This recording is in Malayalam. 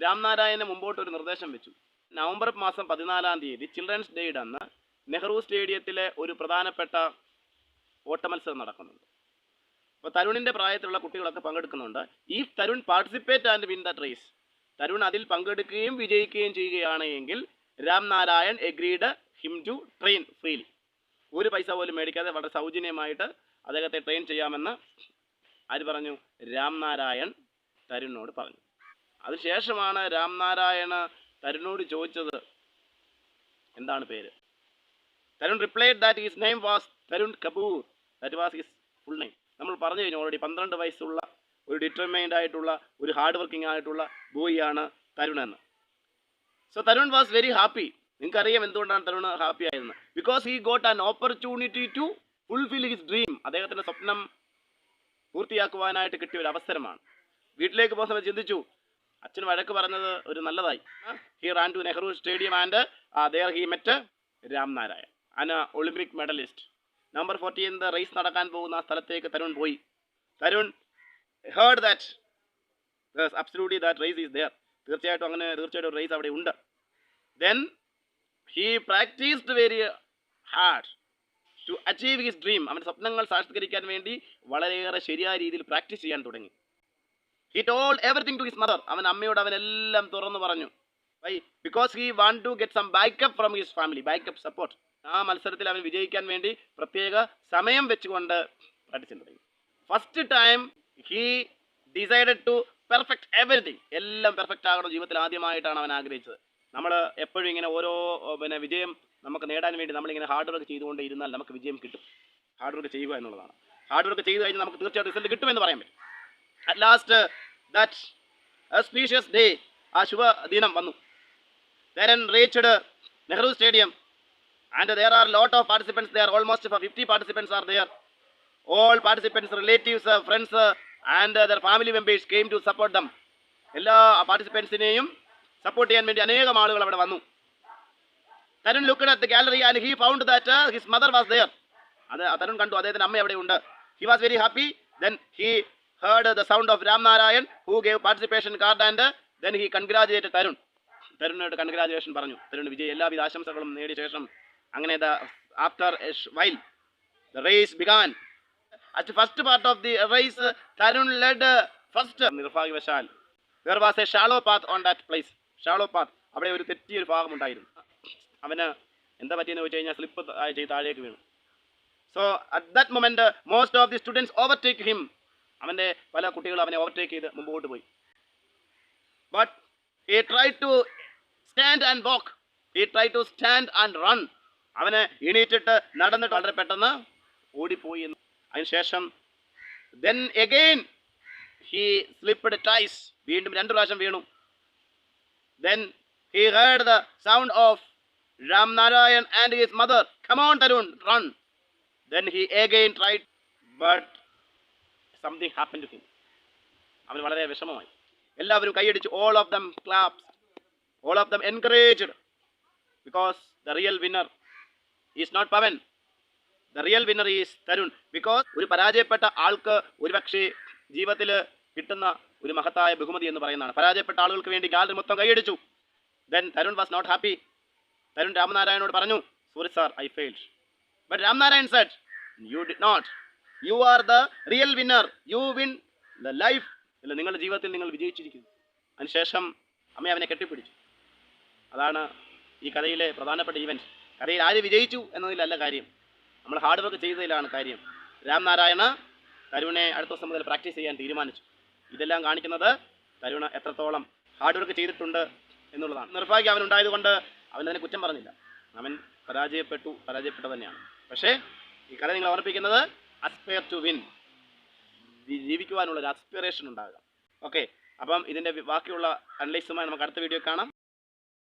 രാംനാരായണന് മുമ്പോട്ട് ഒരു നിർദ്ദേശം വെച്ചു. നവംബർ മാസം 14-ാം തീയതി ചിൽഡ്രൻസ് ഡേയുടെ അന്ന് നെഹ്റു സ്റ്റേഡിയത്തിലെ ഒരു പ്രധാനപ്പെട്ട ഓട്ടമത്സരം നടക്കുന്നുണ്ട്. അപ്പോൾ തരുണിൻ്റെ പ്രായത്തിലുള്ള കുട്ടികളൊക്കെ പങ്കെടുക്കുന്നുണ്ട്. ഈ Tarun participate and win that race, Tarun അതിൽ പങ്കെടുക്കുകയും വിജയിക്കുകയും ചെയ്യുകയാണ് എങ്കിൽ Ramnarayan agreed him to train freely. ഒരു പൈസ പോലും മേടിക്കാതെ വളരെ സൗജന്യമായിട്ട് അദ്ദേഹത്തെ ട്രെയിൻ ചെയ്യാമെന്ന് ആര് പറഞ്ഞു? രാംനാരായൺ തരുണിനോട് പറഞ്ഞു. അതിനുശേഷമാണ് രാംനാരായണ തരുണിനോട് ചോദിച്ചത് എന്താണ് പേര്. Tarun replied that his name was Tarun Kapoor, that was his full name. നമ്മൾ പറഞ്ഞു കഴിഞ്ഞു ഓൾറെഡി. 12 വയസ്സുള്ള ഒരു ഡിറ്റർമൈൻഡ് ആയിട്ടുള്ള ഒരു ഹാർഡ് വർക്കിംഗ് ആയിട്ടുള്ള ബോയിയാണ് തരുൺ എന്ന്. So Tarun was very happy. നിങ്ങൾക്കറിയാം എന്തുകൊണ്ടാണ് തരുൺ ഹാപ്പി ആയിരുന്നത്? Because he got an opportunity to fulfil his dream. അദ്ദേഹത്തിൻ്റെ സ്വപ്നം പൂർത്തിയാക്കുവാനായിട്ട് കിട്ടിയ ഒരു അവസരമാണ്. വീട്ടിലേക്ക് പോകുന്ന സമയത്ത് ചിന്തിച്ചു, അച്ഛൻ വഴക്ക് പറഞ്ഞത് ഒരു നല്ലതായി. He ran to Nehru stadium and there he met Ramnarayan, an Olympic medallist. November 14 raise നടക്കാൻ പോകുന്ന ആ സ്ഥലത്തേക്ക് തരുൺ പോയി. Tarun heard that absolutely that race is there. തീർച്ചയായിട്ടും റേസ് അവിടെ ഉണ്ട്. Then he practised very hard to achieve his dream. അവൻ്റെ സ്വപ്നങ്ങൾ സാക്ഷാത്കരിക്കാൻ വേണ്ടി വളരെയേറെ ശരിയായ രീതിയിൽ പ്രാക്ടീസ് ചെയ്യാൻ തുടങ്ങി. He told everything to his mother. അവൻ അമ്മയോട് അവനെല്ലാം തുറന്നു പറഞ്ഞു. Why? Because he want to get some backup from his family, backup support. ആ മത്സരത്തിൽ അവൻ വിജയിക്കാൻ വേണ്ടി പ്രത്യേക സമയം വെച്ചുകൊണ്ട് പ്രാക്ടീസ് തുടങ്ങി. First time he decided to perfect everything. എല്ലാം പെർഫെക്റ്റ് ആകണം ജീവിതത്തിൽ ആദ്യമായിട്ടാണ് അവൻ ആഗ്രഹിച്ചത്. നമ്മൾ എപ്പോഴും ഇങ്ങനെ ഓരോ വിജയം നമുക്ക് നേടാൻ വേണ്ടി നമ്മളിങ്ങനെ ഹാർഡ് വർക്ക് ചെയ്തുകൊണ്ട് ഇരുന്നാൽ നമുക്ക് വിജയം കിട്ടും. ഹാർഡ് വർക്ക് ചെയ്യുക എന്നുള്ളതാണ്. ഹാർഡ് വർക്ക് ചെയ്ത് കഴിഞ്ഞാൽ നമുക്ക് തീർച്ചയായിട്ടും റിസൾട്ട് കിട്ടുമെന്ന് പറയാൻ പറ്റും. At last, that auspicious day, ആ ശുഭ ദിനം വന്നു. Then reached Nehru Stadium and there are lot of participants there. Almost 50 participants are there. All participants, relatives, friends and their family members came to support them. എല്ലാ പാർട്ടിസിപ്പൻസിനെയും സപ്പോർട്ട് ചെയ്യാൻ വേണ്ടി അനേകം ആളുകൾ അവിടെ വന്നു. Tarun looked at the gallery and he found that his mother was there. അത് തരുൺ കണ്ടു അദ്ദേഹത്തിൻ്റെ അമ്മ അവിടെ ഉണ്ട്. He was very happy. Then he heard the sound of Ramnarayan who gave participation card and then he congratulated Tarun. തരുണിനോട് കൺഗ്രാജുലേഷൻ പറഞ്ഞു. തരുൺ വിജയ് എല്ലാവിധ ആശംസകളും നേടിയ ശേഷം അങ്ങനെ after a while the race began. At the first part of the race Tarun led first. നിർഭാഗ്യവശാൽ there was a shallow path on that place. Shallow path. അവിടെ ഒരു തെറ്റിയൊരു ഭാഗം ഉണ്ടായിരുന്നു. അവന് എന്താ പറ്റിയെന്ന് ചോദിച്ചു കഴിഞ്ഞാൽ സ്ലിപ്പ് ചെയ്ത് താഴേക്ക് വീണു. So at that moment most of the students overtake him. അവൻ്റെ പല കുട്ടികളും അവനെ ഓവർടേക്ക് ചെയ്ത് മുമ്പോട്ട് പോയി. But he tried to stand and walk. He tried to stand and run. അവന് എണീറ്റിട്ട് നടന്നിട്ട് വളരെ പെട്ടെന്ന് ഓടിപ്പോയി. അതിനുശേഷം then again he slipped twice. വീണ്ടും 2 പ്രാവശ്യം വീണു. Then he heard the sound of Ramnarayan and his mother. Come on Tarun, run. Then he again tried but something happened to him. അവന് വളരെ വിഷമമായി. എല്ലാവരും കൈയടിച്ചു. All of them clapped. All of them encouraged. Because the real winner is not Pavan. The real winner is Tarun. Because ഒരു പരാജയപ്പെട്ട ആൾക്ക് ഒരുപക്ഷെ ജീവിതത്തിൽ കിട്ടുന്ന ഒരു മഹത്തായ ബഹുമതി എന്ന് പറയുന്നതാണ്. പരാജയപ്പെട്ട ആളുകൾക്ക് വേണ്ടി ഗാലറി മൊത്തം കൈയടിച്ചു. Then Tarun was not happy. Tarun രാമനാരായണനോട് പറഞ്ഞു, sorry sir, I failed. But Ramnarayan said, you did not. You are the real winner. You win the life. അല്ല, നിങ്ങളുടെ ജീവിതത്തിൽ നിങ്ങൾ വിജയിച്ചിരിക്കുന്നു. അതിനുശേഷം അമ്മ അവനെ കെട്ടിപ്പിടിച്ചു. അതാണ് ഈ കഥയിലെ പ്രധാനപ്പെട്ട ഇവൻറ്റ്. കഥയിൽ ആര് വിജയിച്ചു എന്നതിലല്ല കാര്യം, നമ്മൾ ഹാർഡ് വർക്ക് ചെയ്തതിലാണ് കാര്യം. രാംനാരായണ തരുണിനെ അടുത്ത ദിവസം മുതൽ പ്രാക്ടീസ് ചെയ്യാൻ തീരുമാനിച്ചു. ഇതെല്ലാം കാണിക്കുന്നത് തരുൺ എത്രത്തോളം ഹാർഡ് വർക്ക് ചെയ്തിട്ടുണ്ട് എന്നുള്ളതാണ്. നിർഭാഗ്യം അവനുണ്ടായതുകൊണ്ട് അവനതിനെ കുറ്റം പറഞ്ഞില്ല. അവൻ പരാജയപ്പെട്ടു തന്നെയാണ്. പക്ഷേ ഈ കഥ നിങ്ങൾ ഓർമ്മിപ്പിക്കുന്നത് അസ്പയർ ടു വിൻ, ജീവിക്കുവാനുള്ളൊരു അസ്പിറേഷൻ ഉണ്ടാകുക. ഓക്കെ, അപ്പം ഇതിൻ്റെ ബാക്കിയുള്ള അനലൈസുമായി നമുക്ക് അടുത്ത വീഡിയോ കാണാം.